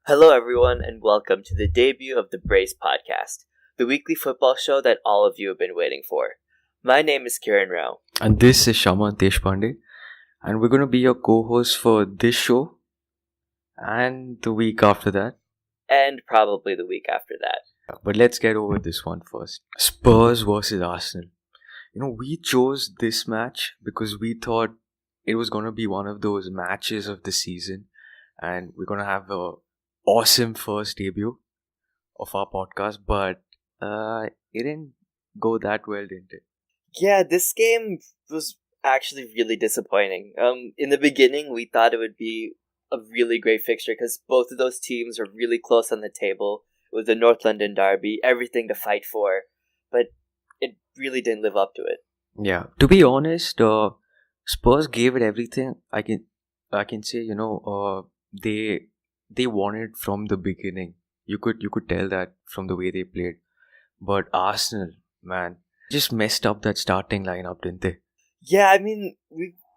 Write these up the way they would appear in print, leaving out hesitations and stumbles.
Hello, everyone, and welcome to the debut of the Brace podcast, the weekly football show that all of you have been waiting for. My name is Kiran Rao. And this is Shama Deshpande. And we're going to be your co-host for this show and the week after that. And probably the week after that. But let's get over this one first. Spurs versus Arsenal. We chose this match because we thought it was going to be one of those matches of the season. And we're going to have a awesome first debut of our podcast. But it didn't go that well, didn't it? Yeah, this game was actually really disappointing. In the beginning, we thought it would be a really great fixture because both of those teams are really close on the table with the North London derby, everything to fight for, but it really didn't live up to it. Yeah, to be honest, Spurs gave it everything. I can say, they wanted from the beginning. You could tell that from the way they played. But Arsenal, man, just messed up that starting lineup, didn't they? Yeah, I mean,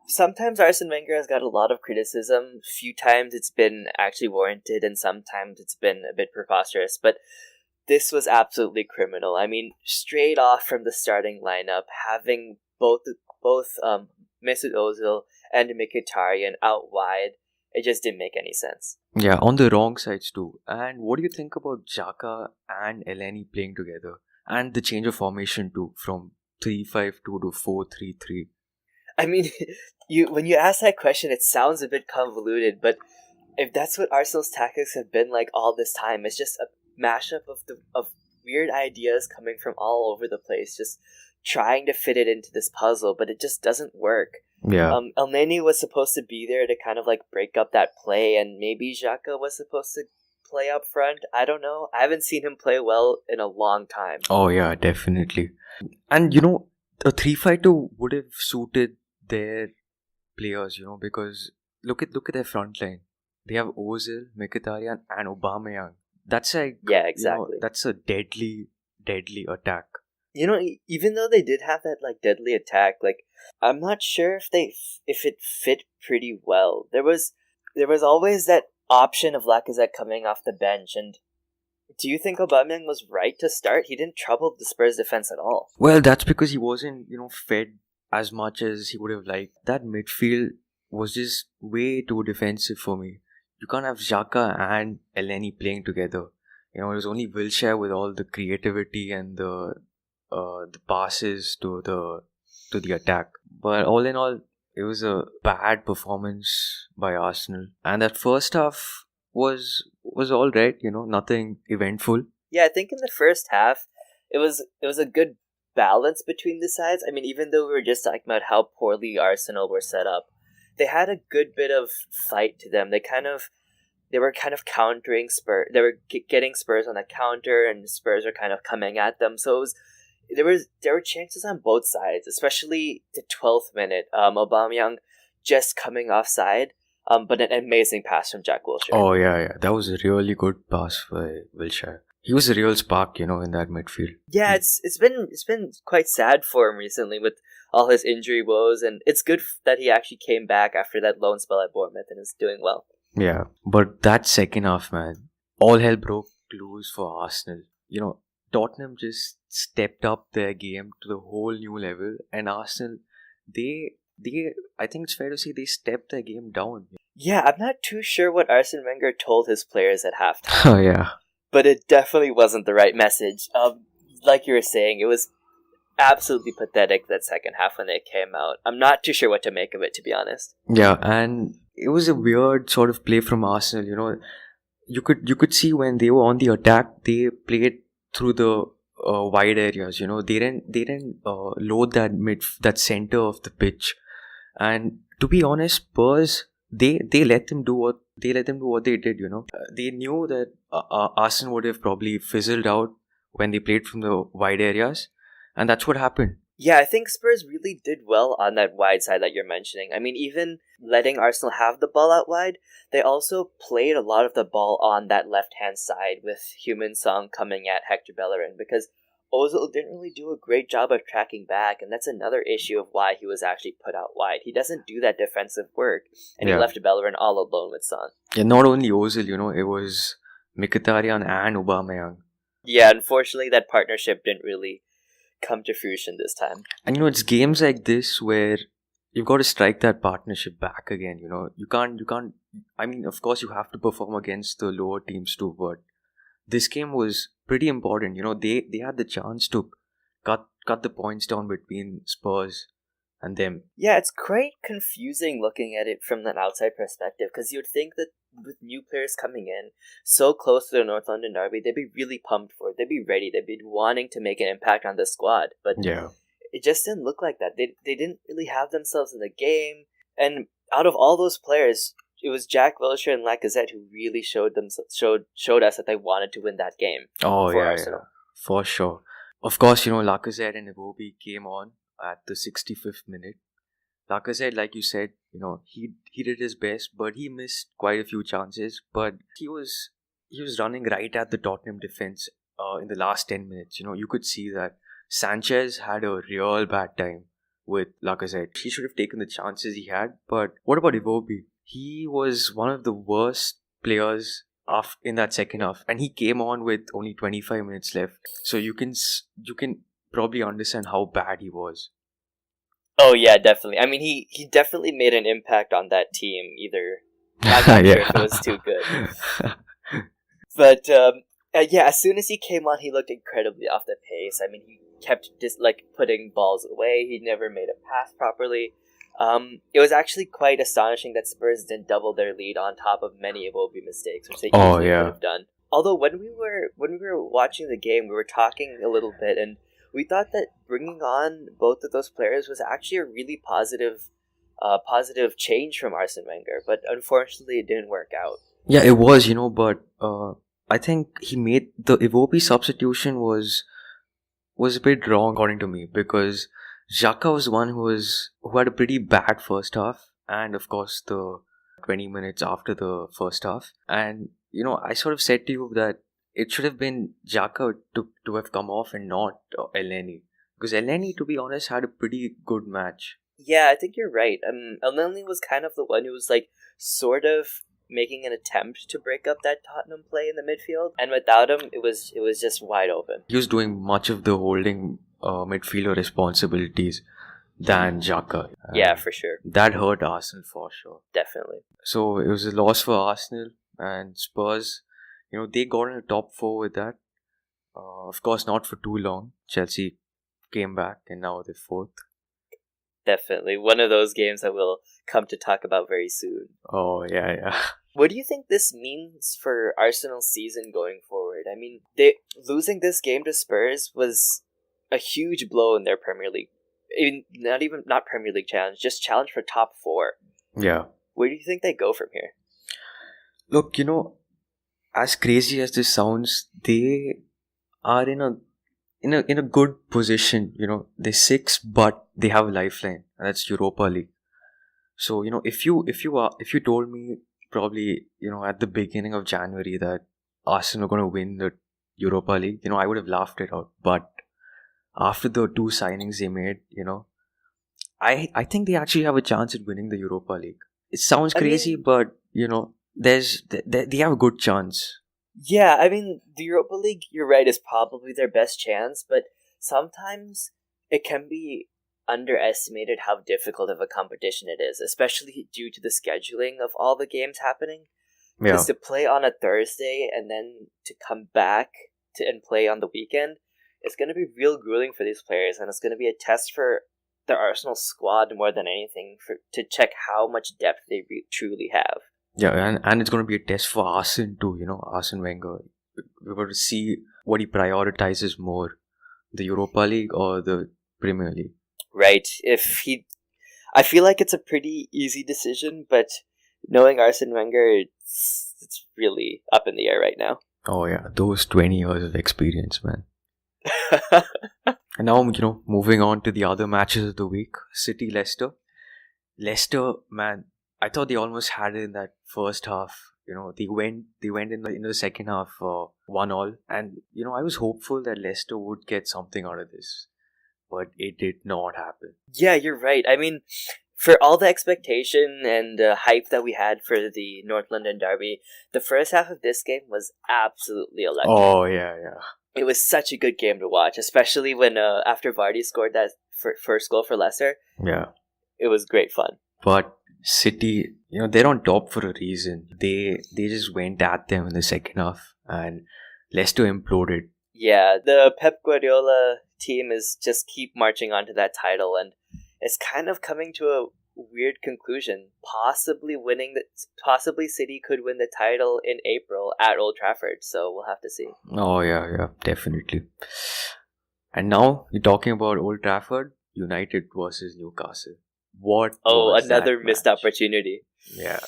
sometimes Arsene Wenger has got a lot of criticism. Few times it's been actually warranted, and sometimes it's been a bit preposterous. But this was absolutely criminal. I mean, straight off from the starting lineup, having both Mesut Ozil and Mkhitaryan out wide, it just didn't make any sense. Yeah, on the wrong sides too. And what do you think about Xhaka and Elneny playing together? And the change of formation too, from 3-5-2 to 4-3-3. I mean, when you ask that question, it sounds a bit convoluted, but if that's what Arsenal's tactics have been like all this time, it's just a mashup of weird ideas coming from all over the place, just trying to fit it into this puzzle, but it just doesn't work. Yeah. Elneny was supposed to be there to kind of like break up that play, and maybe Xhaka was supposed to play up front. I don't know. I haven't seen him play well in a long time. Oh yeah, definitely. And a 3-5-2 would have suited their players, because look at their front line. They have Ozil, Mkhitaryan, and Aubameyang. That's like, yeah, exactly. That's a deadly attack. Even though they did have that like deadly attack, like I'm not sure if it fit pretty well. There was always that option of Lacazette coming off the bench, and do you think Aubameyang was right to start? He didn't trouble the Spurs defense at all. Well, that's because he wasn't, fed as much as he would have liked. That midfield was just way too defensive for me. You can't have Xhaka and Elneny playing together. It was only Wilshere with all the creativity and the passes to the attack. But all in all, it was a bad performance by Arsenal. And that first half was all right, nothing eventful. Yeah, I think in the first half, it was a good balance between the sides. I mean, even though we were just talking about how poorly Arsenal were set up, they had a good bit of fight to them. They were kind of countering Spurs. They were getting Spurs on a counter, and Spurs are kind of coming at them. So there were chances on both sides, especially the 12th minute. Aubameyang just coming offside, but an amazing pass from Jack Wilshere. Oh yeah, that was a really good pass by Wilshere. He was a real spark, in that midfield. Yeah, it's been quite sad for him recently with all his injury woes, and it's good that he actually came back after that loan spell at Bournemouth and is doing well. Yeah, but that second half, man, all hell broke loose for Arsenal. Tottenham just stepped up their game to the whole new level, and Arsenal, they I think it's fair to say they stepped their game down. Yeah, I'm not too sure what Arsene Wenger told his players at halftime. Oh yeah. But it definitely wasn't the right message. Like you were saying, it was absolutely pathetic that second half when it came out. I'm not too sure what to make of it, to be honest. Yeah, and it was a weird sort of play from Arsenal. You could see when they were on the attack, they played through the wide areas. They didn't load that center of the pitch. And to be honest, Spurs, they let them do what they did. They knew that Arsenal would have probably fizzled out when they played from the wide areas, and that's what happened. Yeah, I think Spurs really did well on that wide side that you're mentioning. I mean, even letting Arsenal have the ball out wide, they also played a lot of the ball on that left-hand side with Heung-min Son coming at Hector Bellerin, because Ozil didn't really do a great job of tracking back, and that's another issue of why he was actually put out wide. He doesn't do that defensive work, and he left Bellerin all alone with Son. Yeah, not only Ozil, it was Mkhitaryan and Aubameyang. Yeah, unfortunately, that partnership didn't really come to fruition this time. And it's games like this where you've got to strike that partnership back again. You can't. I mean, of course, you have to perform against the lower teams too, but this game was pretty important. They had the chance to cut the points down between Spurs and them. Yeah, it's quite confusing looking at it from an outside perspective, because you'd think that with new players coming in so close to the North London derby, they'd be really pumped for it. They'd be ready. They'd be wanting to make an impact on the squad. But Yeah. it just didn't look like that. They didn't really have themselves in the game. And out of all those players, it was Jack Wilshere and Lacazette who really showed us that they wanted to win that game. Oh, for yeah, Arsenal. yeah. For sure. Of course, Lacazette and Iwobi came on at the 65th minute. Lacazette, like you said, he did his best, but he missed quite a few chances. But he was running right at the Tottenham defense in the last 10 minutes. You could see that Sanchez had a real bad time with Lacazette. He should have taken the chances he had. But what about Iwobi? He was one of the worst players in that second half, and he came on with only 25 minutes left. So you can probably understand how bad he was. Oh yeah, definitely. I mean, he definitely made an impact on that team. I'm not sure if it was too good, but yeah, as soon as he came on, he looked incredibly off the pace. I mean, he kept just putting balls away. He never made a pass properly. It was actually quite astonishing that Spurs didn't double their lead on top of many Iwobi mistakes, which they easily could have done. Although when we were watching the game, we were talking a little bit, and we thought that bringing on both of those players was actually a really positive change from Arsene Wenger. But unfortunately, it didn't work out. Yeah, it was, but I think he made the Iwobi substitution was a bit wrong according to me, because Xhaka was one who had a pretty bad first half, and of course the 20 minutes after the first half. And I sort of said to you that it should have been Xhaka to have come off and not Elneny, because Elneny, to be honest, had a pretty good match. Yeah, I think you're right. Elneny was kind of the one who was sort of making an attempt to break up that Tottenham play in the midfield, and without him, it was just wide open. He was doing much of the holding midfielder responsibilities than Xhaka. Yeah, for sure. That hurt Arsenal for sure. Definitely. So it was a loss for Arsenal, and Spurs, they got in the top 4 with that. Of course, not for too long. Chelsea came back, and now they're 4th. Definitely. One of those games that we'll come to talk about very soon. Oh, yeah. What do you think this means for Arsenal's season going forward? I mean, losing this game to Spurs was a huge blow in their Premier League. Not Premier League challenge, just challenge for top 4. Yeah. Where do you think they go from here? Look, as crazy as this sounds, they are in a good position. They're 6, but they have a lifeline, and that's Europa League. So if you told me probably at the beginning of January that Arsenal are going to win the Europa League, I would have laughed it out. But after the 2 signings they made, I think they actually have a chance at winning the Europa League. It sounds crazy, but they have a good chance. Yeah, I mean, the Europa League, you're right, is probably their best chance, but sometimes it can be underestimated how difficult of a competition it is, especially due to the scheduling of all the games happening. Because to play on a Thursday and then to come back and play on the weekend, it's going to be real grueling for these players, and it's going to be a test for the Arsenal squad more than anything to check how much depth they truly have. Yeah, and it's going to be a test for Arsene too, Arsene Wenger. We're going to see what he prioritizes more, the Europa League or the Premier League. Right. I feel like it's a pretty easy decision, but knowing Arsene Wenger, it's really up in the air right now. Oh yeah, those 20 years of experience, man. And now, moving on to the other matches of the week. City, Leicester. Leicester, man, I thought they almost had it in that first half. They went in the second half 1-1, and I was hopeful that Leicester would get something out of this, but it did not happen. Yeah, you're right. I mean, for all the expectation and hype that we had for the North London derby, the first half of this game was absolutely electric. Oh, yeah. It was such a good game to watch, especially when after Vardy scored that first goal for Leicester. Yeah. It was great fun. But City, they're on top for a reason. They just went at them in the second half and Leicester imploded. Yeah, the Pep Guardiola team is just keep marching on to that title, and it's kind of coming to a weird conclusion. Possibly City could win the title in April at Old Trafford, so we'll have to see. Oh, yeah, definitely. And now you're talking about Old Trafford, United versus Newcastle. What? Oh, another missed opportunity. Yeah.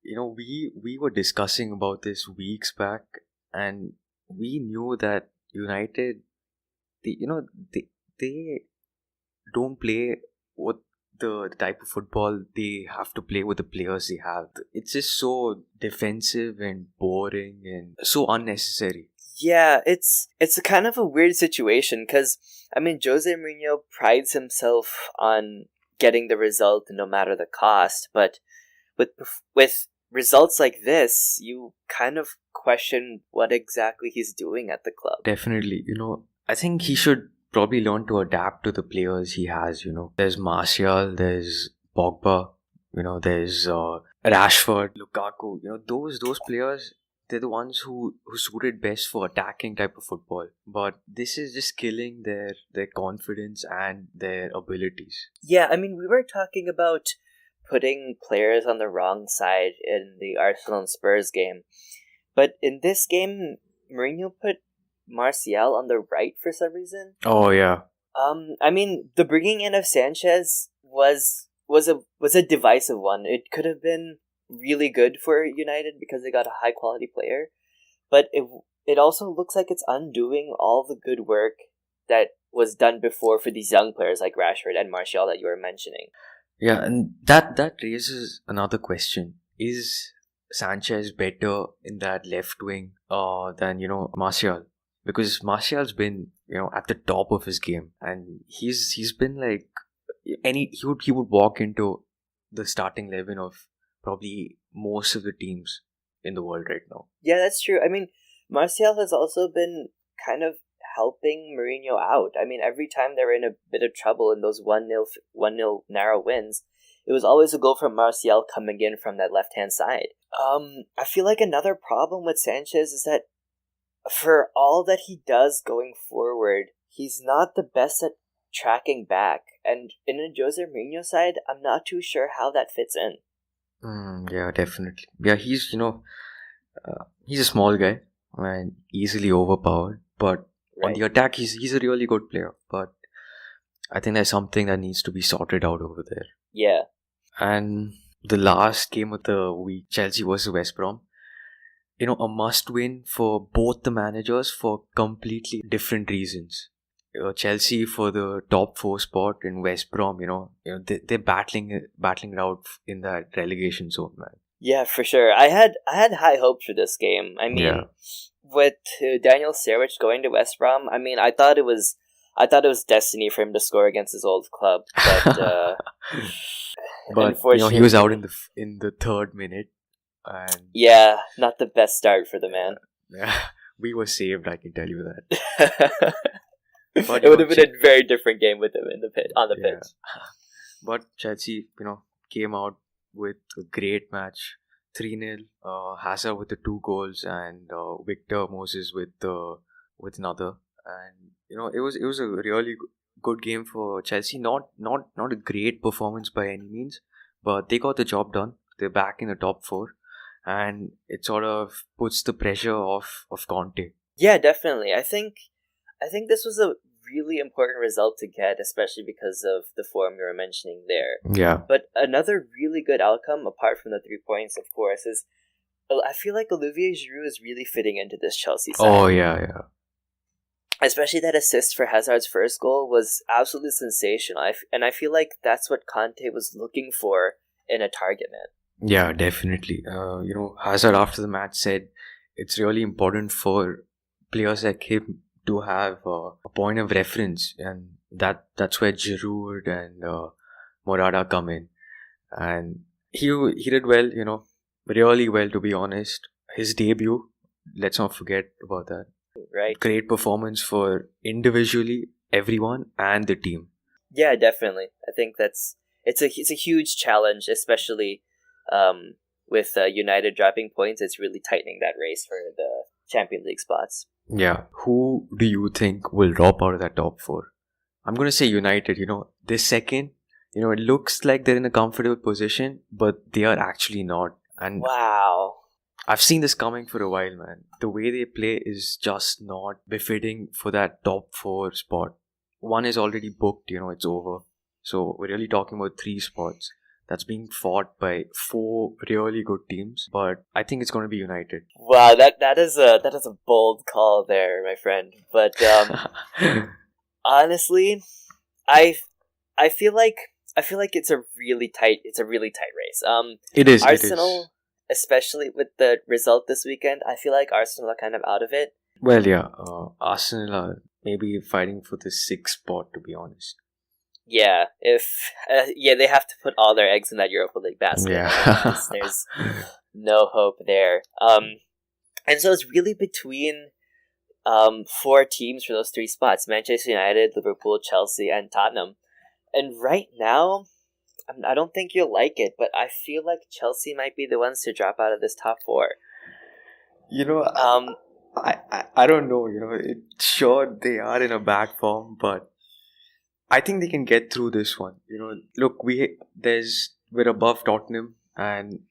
We were discussing about this weeks back, and we knew that United, they don't play with the type of football they have to play with the players they have. It's just so defensive and boring and so unnecessary. Yeah, it's a kind of a weird situation because, Jose Mourinho prides himself on getting the result no matter the cost, but with results like this, you kind of question what exactly he's doing at the club. Definitely. I think he should probably learn to adapt to the players he has. There's Martial, there's Pogba, there's Rashford, Lukaku. Those players, they're the ones who suited best for attacking type of football. But this is just killing their confidence and their abilities. Yeah, we were talking about putting players on the wrong side in the Arsenal and Spurs game. But in this game, Mourinho put Martial on the right for some reason. Oh, yeah. The bringing in of Sanchez was a divisive one. It could have been really good for United because they got a high quality player, but it also looks like it's undoing all the good work that was done before for these young players like Rashford and Martial that you were mentioning. Yeah, and that raises another question. Is Sanchez better in that left wing than Martial? Because Martial's been at the top of his game, and he's been like he would walk into the starting 11 of probably most of the teams in the world right now. Yeah, that's true. Martial has also been kind of helping Mourinho out. Every time they were in a bit of trouble in those 1-0 narrow wins, it was always a goal from Martial coming in from that left-hand side. I feel like another problem with Sanchez is that for all that he does going forward, he's not the best at tracking back. And in a Jose Mourinho side, I'm not too sure how that fits in. Yeah, definitely. Yeah, he's a small guy and easily overpowered. But on the attack, he's a really good player. But I think there's something that needs to be sorted out over there. Yeah. And the last game of the week, Chelsea versus West Brom. A must win for both the managers for completely different reasons. Chelsea for the top 4 spot, in West Brom, they're battling it out in that relegation zone, man. Yeah, for sure. I had high hopes for this game. With Daniel Sturridge going to West Brom, I thought it was destiny for him to score against his old club, but unfortunately, he was out in the 3rd minute. And yeah, not the best start for the man. Yeah, we were saved, I can tell you that. But it would have been a very different game with him on the pitch. But Chelsea, came out with a great match, 3-0. Hazard with the 2 goals, and Victor Moses with another. And it was a really good game for Chelsea. Not a great performance by any means, but they got the job done. They're back in the top 4. And it sort of puts the pressure off of Conte. Yeah, definitely. I think this was a really important result to get, especially because of the form you were mentioning there. Yeah. But another really good outcome, apart from the 3 points, of course, is I feel like Olivier Giroud is really fitting into this Chelsea side. Oh, yeah. Especially that assist for Hazard's first goal was absolutely sensational. And I feel like that's what Conte was looking for in a target man. Yeah, definitely. Hazard after the match said it's really important for players like him to have a point of reference, and that's where Giroud and Morata come in, and he did well, really well, to be honest. His debut, let's not forget about that. Right. Great performance for individually everyone and the team. Yeah, definitely. I think it's a huge challenge, especially with United dropping points. It's really tightening that race for the Champions League spots. Yeah. Who do you think will drop out of that top four? I'm going to say United. This second, it looks like they're in a comfortable position, but they are actually not. And Wow. I've seen this coming for a while, man. The way they play is just not befitting for that top four spot. One is already booked, it's over. So we're really talking about 3 spots that's being fought by 4 really good teams. But I think it's going to be United. Wow, that is a bold call there, my friend. But honestly, I feel like it's a really tight race. It is. Arsenal, especially with the result this weekend, I feel like Arsenal are kind of out of it. Well, yeah, Arsenal are maybe fighting for the 6th spot, to be honest. Yeah, they have to put all their eggs in that Europa League basket. Yeah. There's no hope there. And so it's really between 4 teams for those 3 spots: Manchester United, Liverpool, Chelsea, and Tottenham. And right now, I don't think you'll like it, but I feel like Chelsea might be the ones to drop out of this top 4. I don't know. Sure they are in a bad form, but I think they can get through this one. Look, we're above Tottenham and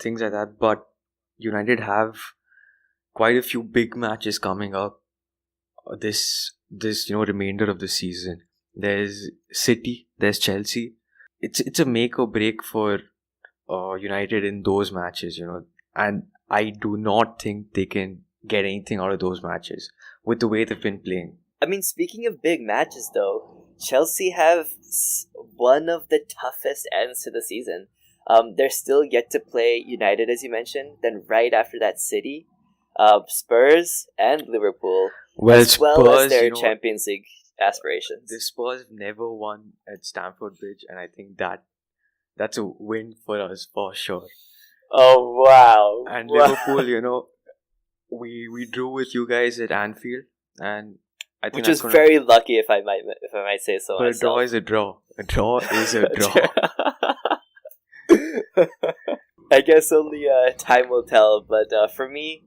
things like that, but United have quite a few big matches coming up this remainder of the season. There's City, there's Chelsea. It's a make or break for United in those matches, and I do not think they can get anything out of those matches with the way they've been playing. I mean, speaking of big matches, though, Chelsea have one of the toughest ends to the season. They're still yet to play United, as you mentioned. Then right after that, City, Spurs, and Liverpool, as well as their Champions League aspirations. The Spurs never won at Stamford Bridge, and I think that's a win for us for sure. Oh wow! And Liverpool, we drew with you guys at Anfield, and I think which is very lucky, if I might say so. But myself. A draw is a draw. A draw is a draw. I guess only time will tell. But for me,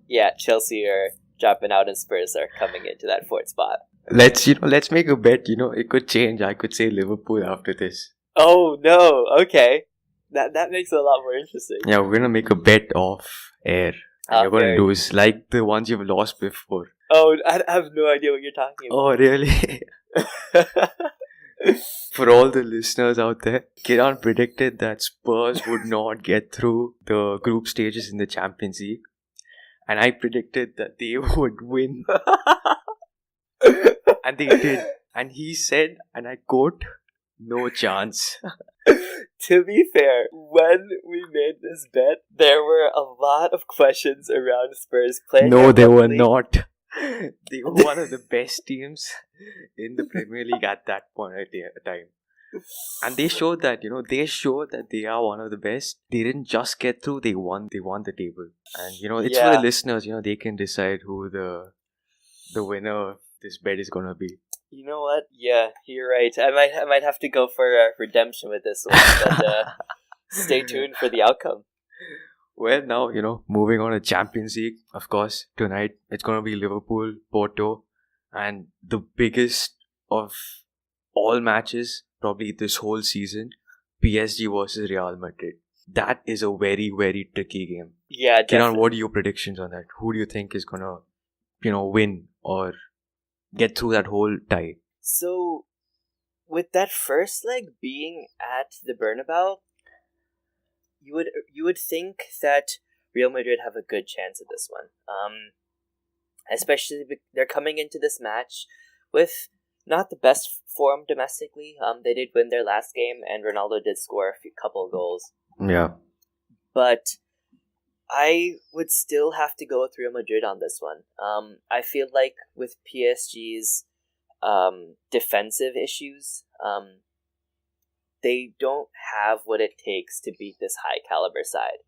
yeah, Chelsea are dropping out, and Spurs are coming into that 4th spot. Let's make a bet. It could change. I could say Liverpool after this. Oh no! Okay, that makes it a lot more interesting. Yeah, we're gonna make a bet off air. And you're gonna lose like the ones you've lost before. Oh, I have no idea what you're talking about. Oh, really? For all the listeners out there, Kiran predicted that Spurs would not get through the group stages in the Champions League. And I predicted that they would win. And they did. And he said, and I quote, "No chance." To be fair, when we made this bet, there were a lot of questions around Spurs playing. No, they were not. They were one of the best teams in the Premier League at that point at the time. And they showed that, they are one of the best. They didn't just get through, they won the table. And, it's for the listeners, they can decide who the winner of this bet is going to be. You know what? Yeah, you're right. I might have to go for redemption with this one, but stay tuned for the outcome. Well, now, moving on to Champions League, of course, tonight it's going to be Liverpool, Porto, and the biggest of all matches, probably this whole season, PSG versus Real Madrid. That is a very, very tricky game. Yeah, definitely. Kiran, what are your predictions on that? Who do you think is going to, win or get through that whole tie? So, with that first leg being at the Bernabeu, you would think that Real Madrid have a good chance at this one. Especially they're coming into this match with not the best form domestically. They did win their last game, and Ronaldo did score a couple of goals. Yeah. But I would still have to go with Real Madrid on this one. I feel like with PSG's defensive issues, they don't have what it takes to beat this high caliber side.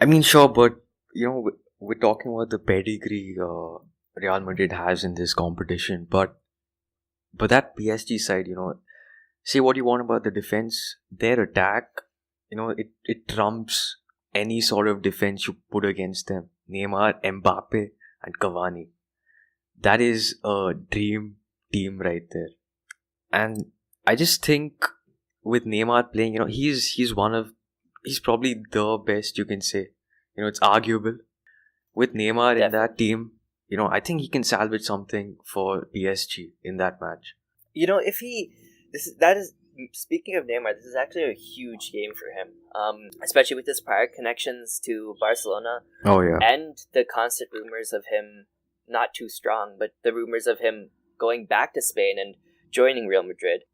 I mean, sure, but we're talking about the pedigree Real Madrid has in this competition, but that PSG side, say what you want about the defense, their attack, it trumps any sort of defense you put against them. Neymar, Mbappe, and Cavani. That is a dream team right there. And I just think with Neymar playing, he's probably the best, you can say. It's arguable. With Neymar in that team, I think he can salvage something for PSG in that match. Speaking of Neymar, this is actually a huge game for him. Especially with his prior connections to Barcelona. Oh yeah. And the constant rumors of him, not too strong, but the rumors of him going back to Spain and joining Real Madrid.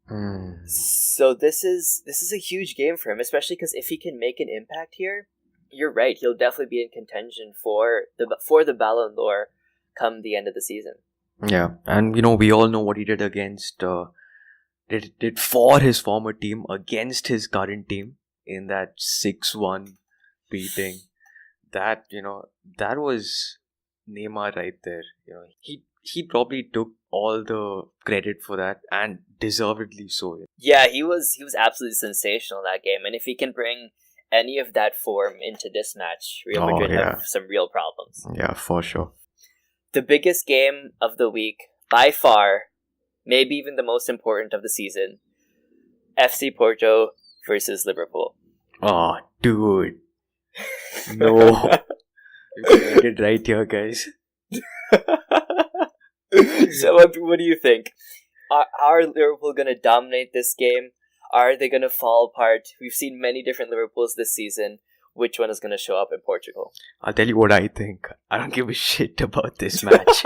So this is a huge game for him, especially because if he can make an impact here, you're right, he'll definitely be in contention for the Ballon d'Or come the end of the season. Yeah, and we all know what he did against did for his former team against his current team in that 6-1 beating. That that was Neymar right there. He probably took all the credit for that, and deservedly so. Yeah, he was absolutely sensational in that game, and if he can bring any of that form into this match, Real Madrid have some real problems. Yeah, for sure. The biggest game of the week, by far, maybe even the most important of the season, FC Porto versus Liverpool. Oh, dude. No. You can get it right here, guys. So what do you think? Are Liverpool going to dominate this game? Are they going to fall apart? We've seen many different Liverpools this season. Which one is going to show up in Portugal? I'll tell you what I think. I don't give a shit about this match.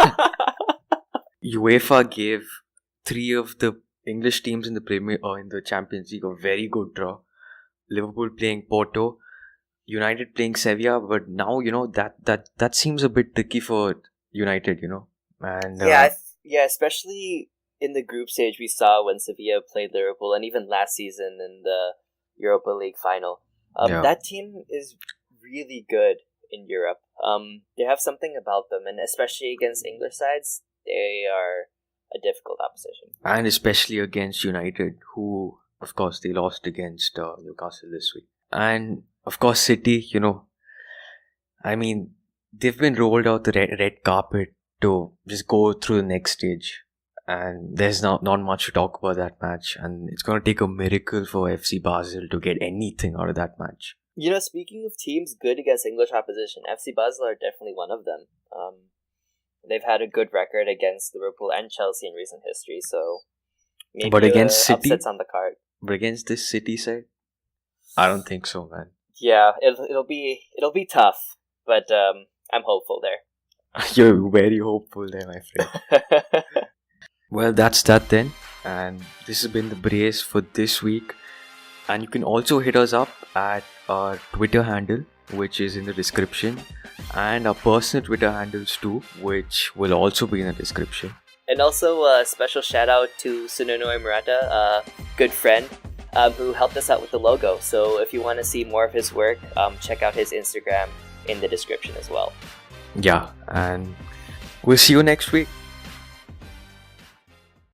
UEFA gave 3 of the English teams in the Premier or in the Champions League a very good draw. Liverpool playing Porto, United playing Sevilla, but now that seems a bit tricky for United, And especially in the group stage we saw when Sevilla played Liverpool, and even last season in the Europa League final. That team is really good in Europe. They have something about them, and especially against English sides, they are a difficult opposition. And especially against United, who, of course, they lost against Newcastle this week. And, of course, City, I mean, they've been rolled out the red carpet to just go through the next stage. And there's not much to talk about that match. And it's going to take a miracle for FC Basel to get anything out of that match. Speaking of teams good against English opposition, FC Basel are definitely one of them. They've had a good record against Liverpool and Chelsea in recent history, so maybe but against City, upsets on the card. But against this City side, I don't think so, man. Yeah, it'll be tough, but I'm hopeful there. You're very hopeful there, my friend. Well, that's that then, and this has been the Brace for this week. And you can also hit us up at our Twitter handle, which is in the description, and our personal Twitter handles too, which will also be in the description. And also a special shout out to Sununoi Murata, a good friend who helped us out with the logo. So if you want to see more of his work, check out his Instagram in the description as well. Yeah, and we'll see you next week.